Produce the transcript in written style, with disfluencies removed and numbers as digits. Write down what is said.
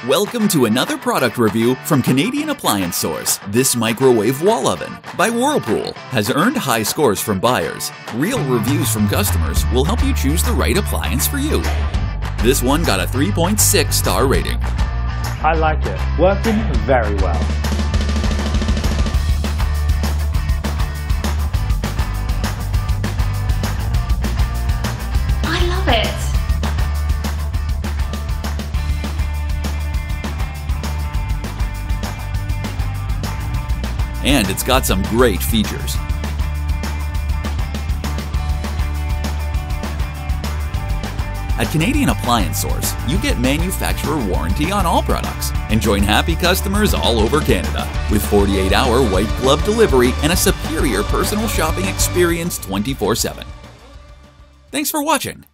Welcome to another product review from Canadian Appliance Source. This microwave wall oven by Whirlpool has earned high scores from buyers. Real reviews from customers will help you choose the right appliance for you. This one got a 3.6 star rating. I like it. Working very well. I love it. And it's got some great features. At Canadian Appliance Source, you get manufacturer warranty on all products and join happy customers all over Canada with 48-hour white glove delivery and a superior personal shopping experience 24/7. Thanks for watching.